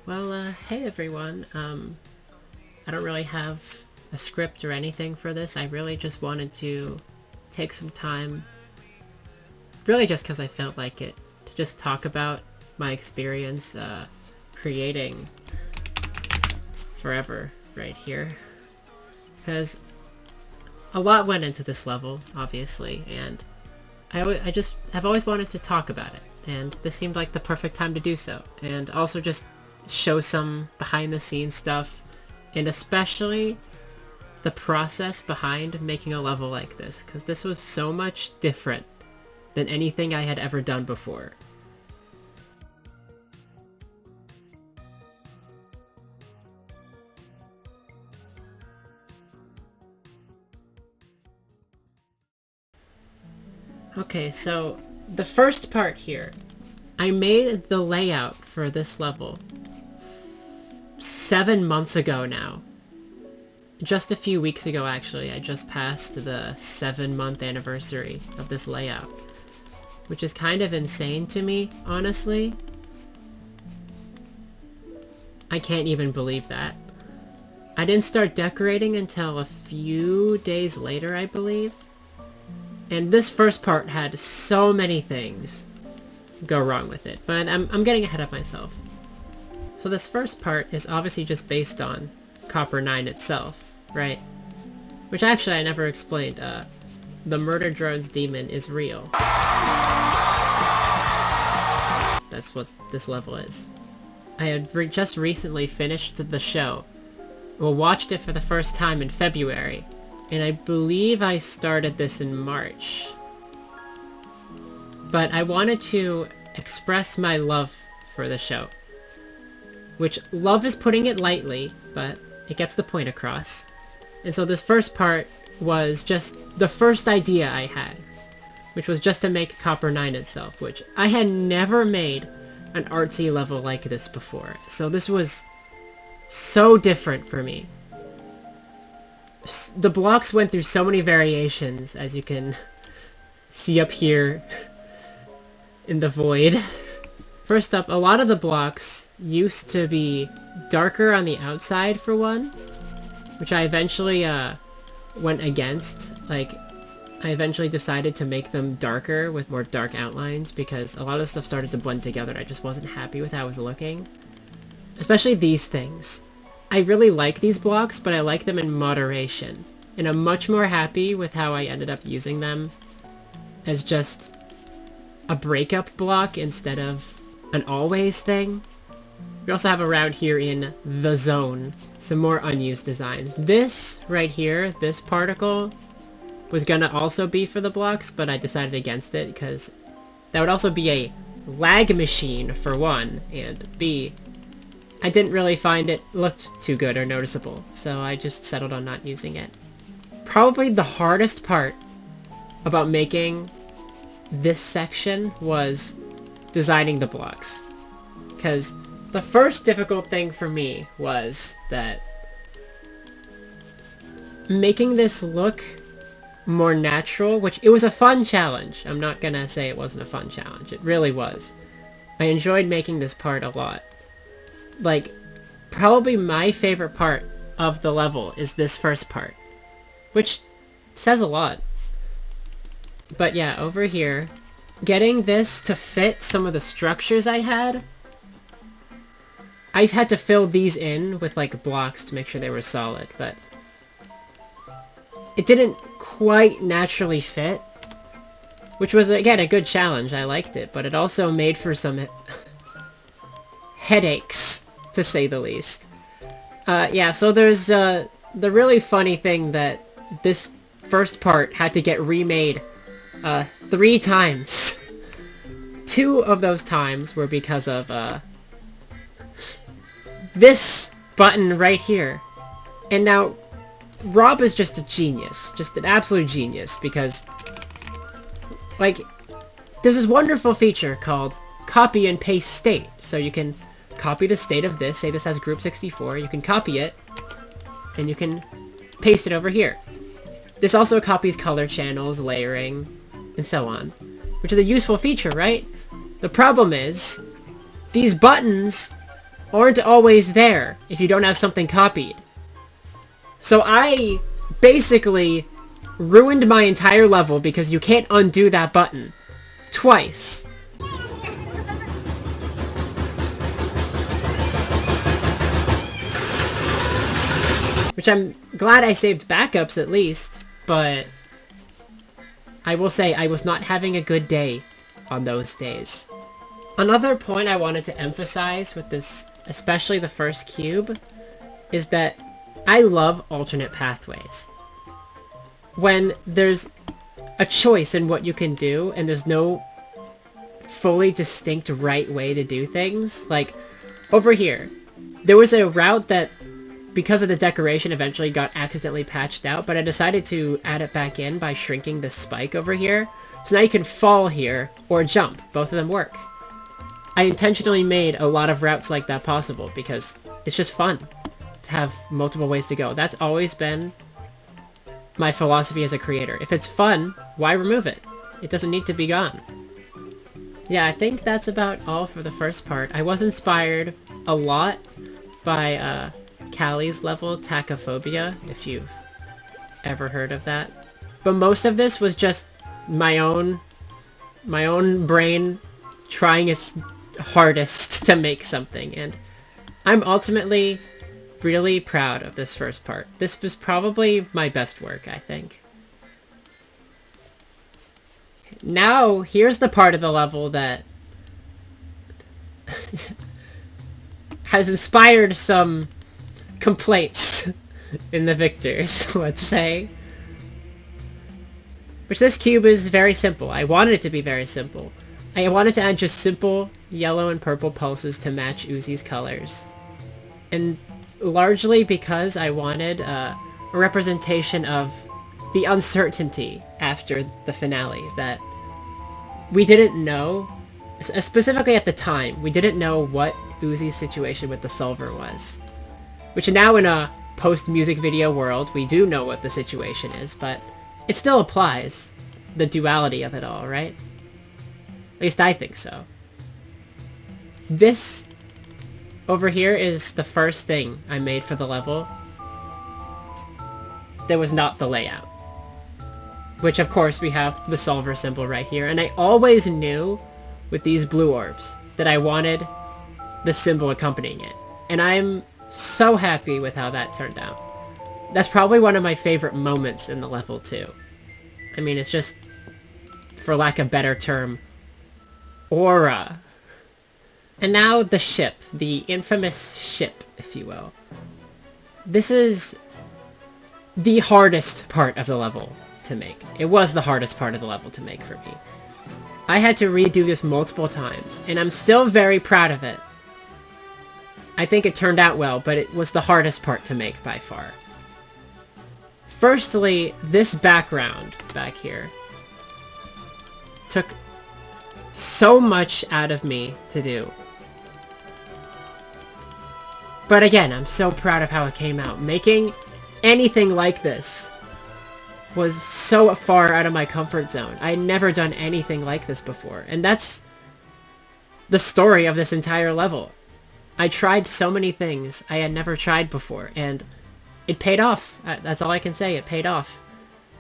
Hey everyone. I don't really have a script or anything for this. I really just wanted to take some time, really just because I felt like it, to just talk about my experience creating Forever right here. Because a lot went into this level, obviously, and I've always wanted to talk about it, and this seemed like the perfect time to do so. And also just show some behind the scenes stuff, and especially the process behind making a level like this, because this was so much different than anything I had ever done before. Okay, so the first part here, I made the layout for this level 7 months ago now. Just a few weeks ago, actually. I just passed the 7-month anniversary of this layout, which is kind of insane to me, honestly. I can't even believe that. I didn't start decorating until a few days later, I believe. And this first part had so many things go wrong with it, but I'm getting ahead of myself. So this first part is obviously just based on Copper 9 itself, right? Which actually I never explained. The Murder Drones demon is real. That's what this level is. I had just recently finished the show. Well, watched it for the first time in February, and I believe I started this in March. But I wanted to express my love for the show. Which, love is putting it lightly, but it gets the point across. And so this first part was just the first idea I had, which was just to make Copper 9 itself, which I had never made an artsy level like this before. So this was so different for me. The blocks went through so many variations, as you can see up here in the void. First up, a lot of the blocks used to be darker on the outside, for one, which I eventually went against. Like, I eventually decided to make them darker with more dark outlines because a lot of stuff started to blend together and I just wasn't happy with how it was looking. Especially these things. I really like these blocks, but I like them in moderation. And I'm much more happy with how I ended up using them as just a breakup block instead of an always thing. We also have around here in the zone some more unused designs. This right here, this particle, was gonna also be for the blocks, but I decided against it because that would also be a lag machine for one, and B, I didn't really find it looked too good or noticeable, so I just settled on not using it. Probably the hardest part about making this section was designing the blocks. Because the first difficult thing for me was that making this look more natural, which it was a fun challenge. I'm not gonna say it wasn't a fun challenge. It really was. I enjoyed making this part a lot. Like, probably my favorite part of the level is this first part, which says a lot. But yeah, over here, getting this to fit some of the structures I had, I've had to fill these in with like blocks to make sure they were solid, but it didn't quite naturally fit, which was, again, a good challenge. I liked it, but it also made for some headaches, to say the least. Yeah, so there's the really funny thing that this first part had to get remade 3 times. 2 of those times were because of this button right here. And now, Rob is just a genius. Just an absolute genius, because, like, there's this wonderful feature called copy and paste state. So you can copy the state of this, say this has group 64, you can copy it, and you can paste it over here. This also copies color channels, layering, and so on, which is a useful feature, right? The problem is, these buttons aren't always there if you don't have something copied. So I basically ruined my entire level because you can't undo that button. Twice. Which I'm glad I saved backups at least, but I will say I was not having a good day on those days. Another point I wanted to emphasize with this, especially the first cube, is that I love alternate pathways. When there's a choice in what you can do, and there's no fully distinct right way to do things, like, over here, there was a route that, because of the decoration, eventually got accidentally patched out, but I decided to add it back in by shrinking this spike over here, so now you can fall here, or jump. Both of them work. I intentionally made a lot of routes like that possible, because it's just fun to have multiple ways to go. That's always been my philosophy as a creator. If it's fun, why remove it? It doesn't need to be gone. Yeah, I think that's about all for the first part. I was inspired a lot by Callie's level, Tachophobia, if you've ever heard of that. But most of this was just my own brain trying its hardest to make something, and I'm ultimately really proud of this first part. This was probably my best work, I think. Now, here's the part of the level that has inspired some complaints in the victors, let's say. Which this cube is very simple. I wanted it to be very simple. I wanted to add just simple yellow and purple pulses to match Uzi's colors. And largely because I wanted a representation of the uncertainty after the finale, that we didn't know, specifically at the time, we didn't know what Uzi's situation with the solver was. Which now in a post-music video world, we do know what the situation is, but it still applies. The duality of it all, right? At least I think so. This over here is the first thing I made for the level that was not the layout. Which, of course, we have the solver symbol right here. And I always knew with these blue orbs that I wanted the symbol accompanying it. And I'm so happy with how that turned out. That's probably one of my favorite moments in the level, too. I mean, it's just, for lack of a better term, aura. And now the ship, the infamous ship, if you will. This is the hardest part of the level to make. It was the hardest part of the level to make for me. I had to redo this multiple times, and I'm still very proud of it. I think it turned out well, but it was the hardest part to make by far. Firstly, this background back here took so much out of me to do. But again, I'm so proud of how it came out. Making anything like this was so far out of my comfort zone. I had never done anything like this before. And that's the story of this entire level. I tried so many things I had never tried before, and it paid off. That's all I can say. It paid off.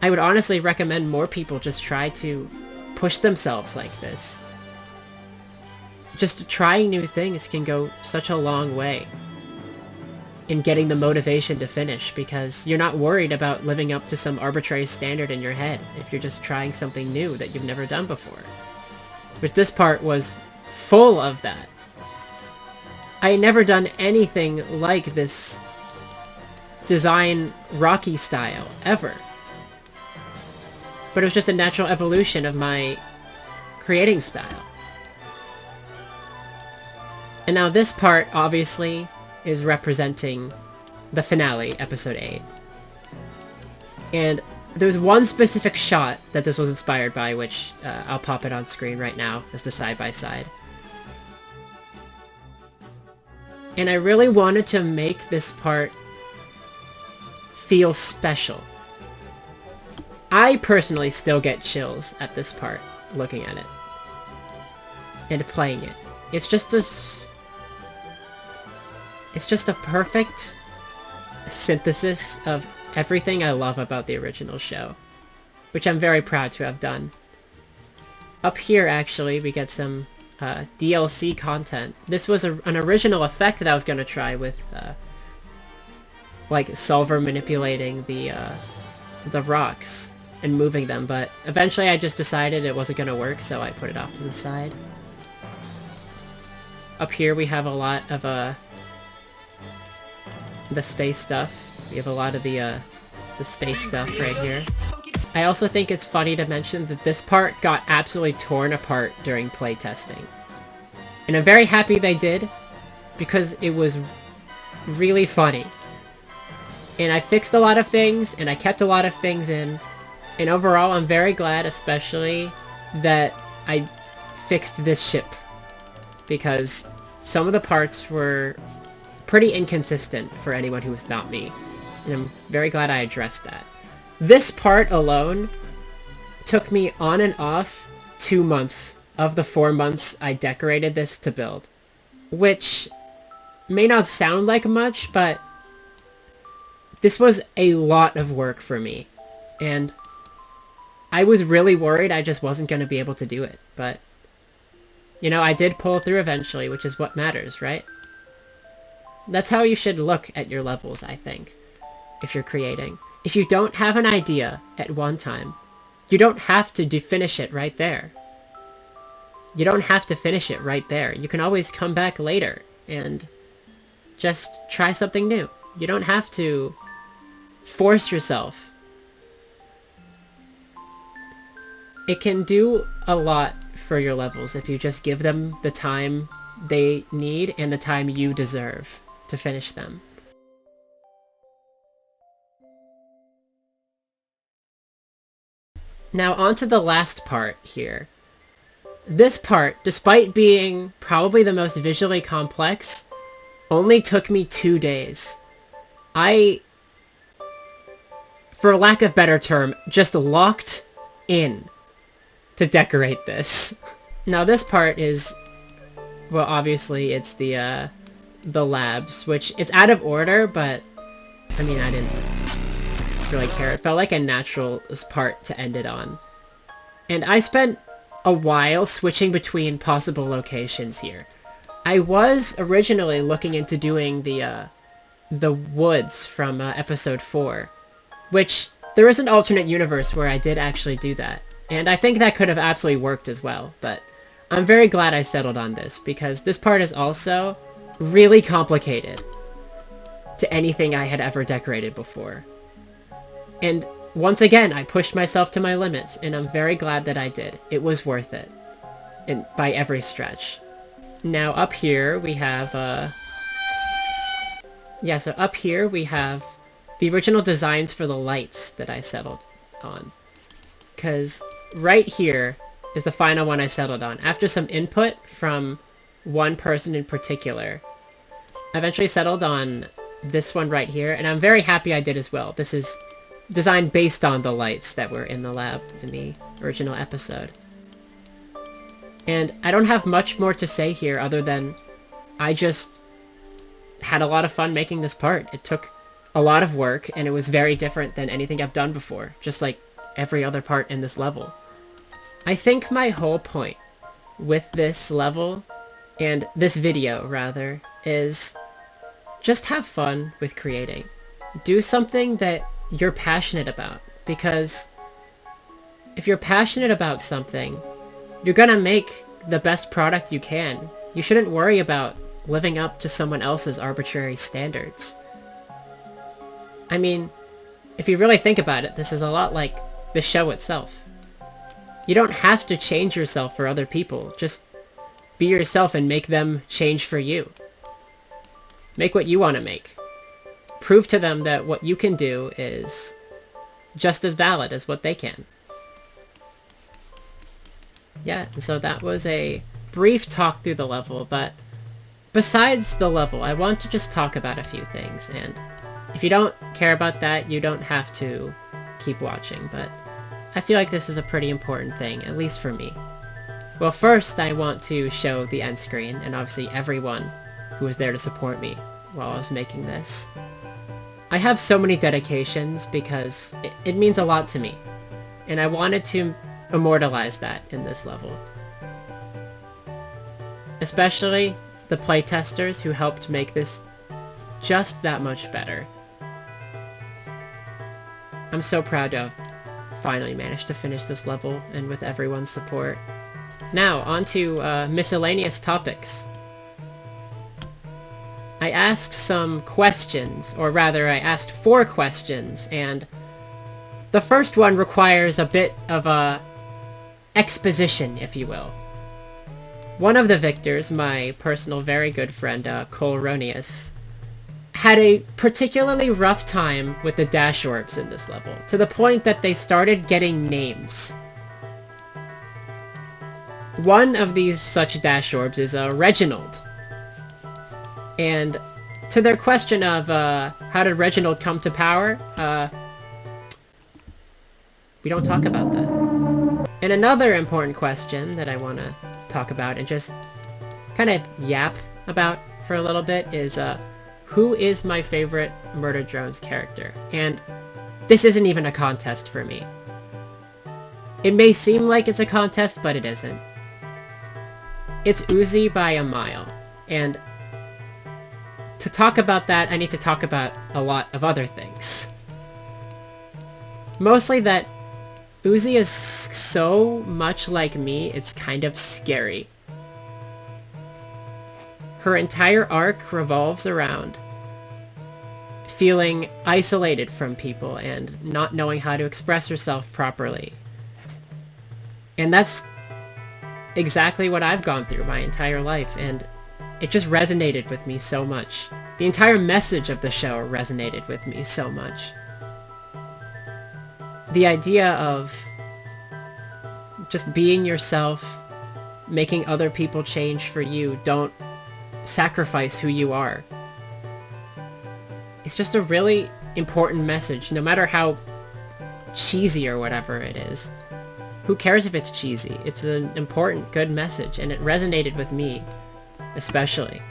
I would honestly recommend more people just try to push themselves like this. Just trying new things can go such a long way in getting the motivation to finish, because you're not worried about living up to some arbitrary standard in your head if you're just trying something new that you've never done before. Which this part was full of that. I had never done anything like this design Rocky style, ever. But it was just a natural evolution of my creating style. And now this part, obviously, is representing the finale, episode 8. And there's one specific shot that this was inspired by, which I'll pop it on screen right now as the side-by-side. And I really wanted to make this part feel special. I personally still get chills at this part, looking at it. And playing it. It's just It's just a perfect synthesis of everything I love about the original show, which I'm very proud to have done. Up here, actually, we get some DLC content. This was an original effect that I was going to try with, like, Solver manipulating the rocks and moving them, but eventually I just decided it wasn't going to work, so I put it off to the side. Up here we have a lot of the space stuff. We have a lot of the space stuff right here. I also think it's funny to mention that this part got absolutely torn apart during playtesting. And I'm very happy they did, because it was really funny. And I fixed a lot of things, and I kept a lot of things in. And overall, I'm very glad, especially, that I fixed this ship. Because some of the parts were pretty inconsistent for anyone who was not me. And I'm very glad I addressed that. This part alone took me on and off 2 months of the 4 months I decorated this to build. Which may not sound like much, but this was a lot of work for me. And I was really worried I just wasn't going to be able to do it. But, you know, I did pull through eventually, which is what matters, right? That's how you should look at your levels, I think, if you're creating. If you don't have an idea at one time, you don't have to finish it right there. You don't have to finish it right there. You can always come back later and just try something new. You don't have to force yourself. It can do a lot for your levels if you just give them the time they need and the time you deserve to finish them. Now on to the last part here. This part, despite being probably the most visually complex, only took me 2 days. I, for lack of better term, just locked in to decorate this. Now this part is, well, obviously it's the labs, which it's out of order, but I mean, I didn't really care. It felt like a natural part to end it on. And I spent a while switching between possible locations here. I was originally looking into doing the woods from episode 4, which there is an alternate universe where I did actually do that. And I think that could have absolutely worked as well, but I'm very glad I settled on this, because this part is also really complicated to anything I had ever decorated before. And once again, I pushed myself to my limits, and I'm very glad that I did. It was worth it. And by every stretch. Now up here we have, yeah, so up here we have the original designs for the lights that I settled on. Because right here is the final one I settled on. After some input from one person in particular, I eventually settled on this one right here, and I'm very happy I did as well. This is designed based on the lights that were in the lab in the original episode. And I don't have much more to say here other than I just had a lot of fun making this part. It took a lot of work, and it was very different than anything I've done before, just like every other part in this level. I think my whole point with this level, and this video rather, is just have fun with creating. Do something that you're passionate about, because if you're passionate about something, you're gonna make the best product you can. You shouldn't worry about living up to someone else's arbitrary standards. I mean, if you really think about it, this is a lot like the show itself. You don't have to change yourself for other people. Just be yourself and make them change for you. Make what you want to make. Prove to them that what you can do is just as valid as what they can. Yeah, and so that was a brief talk through the level, but besides the level, I want to just talk about a few things, and if you don't care about that, you don't have to keep watching, but I feel like this is a pretty important thing, at least for me. Well, first I want to show the end screen, and obviously everyone who was there to support me. while I was making this. I have so many dedications because it means a lot to me, and I wanted to immortalize that in this level. Especially the playtesters who helped make this just that much better. I'm so proud to have finally managed to finish this level, and with everyone's support. Now, on to miscellaneous topics. I asked some questions, or rather I asked 4 questions, and the first one requires a bit of a exposition, if you will. One of the victors, my personal very good friend, Colronius, had a particularly rough time with the dash orbs in this level, to the point that they started getting names. One of these such dash orbs is Reginald. And to their question of how did Reginald come to power, we don't talk about that. And another important question that I want to talk about and just kind of yap about for a little bit is who is my favorite Murder Drones character? And this isn't even a contest for me. It may seem like it's a contest, but it isn't. It's Uzi by a mile. And to talk about that, I need to talk about a lot of other things. Mostly that Uzi is so much like me, it's kind of scary. Her entire arc revolves around feeling isolated from people and not knowing how to express herself properly. And that's exactly what I've gone through my entire life, and it just resonated with me so much. The entire message of the show resonated with me so much. The idea of just being yourself, making other people change for you, don't sacrifice who you are. It's just a really important message, no matter how cheesy or whatever it is. Who cares if it's cheesy? It's an important, good message, and it resonated with me, especially.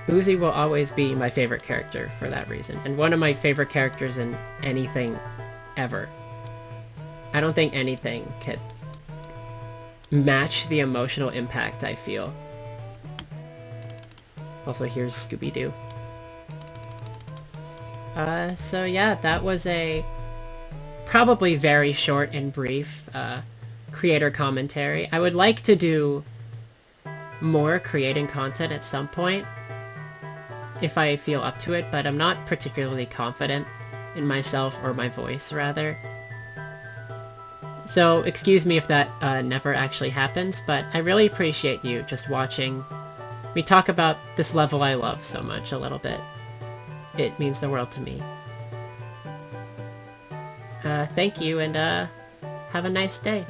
Uzi will always be my favorite character for that reason, and one of my favorite characters in anything ever. I don't think anything could match the emotional impact I feel. Also, here's Scooby-Doo. So yeah, that was a probably very short and brief creator commentary. I would like to do more creating content at some point, if I feel up to it, but I'm not particularly confident in myself, or my voice, rather. So excuse me if that never actually happens, but I really appreciate you just watching me talk about this level I love so much a little bit. It means the world to me. Thank you, and have a nice day.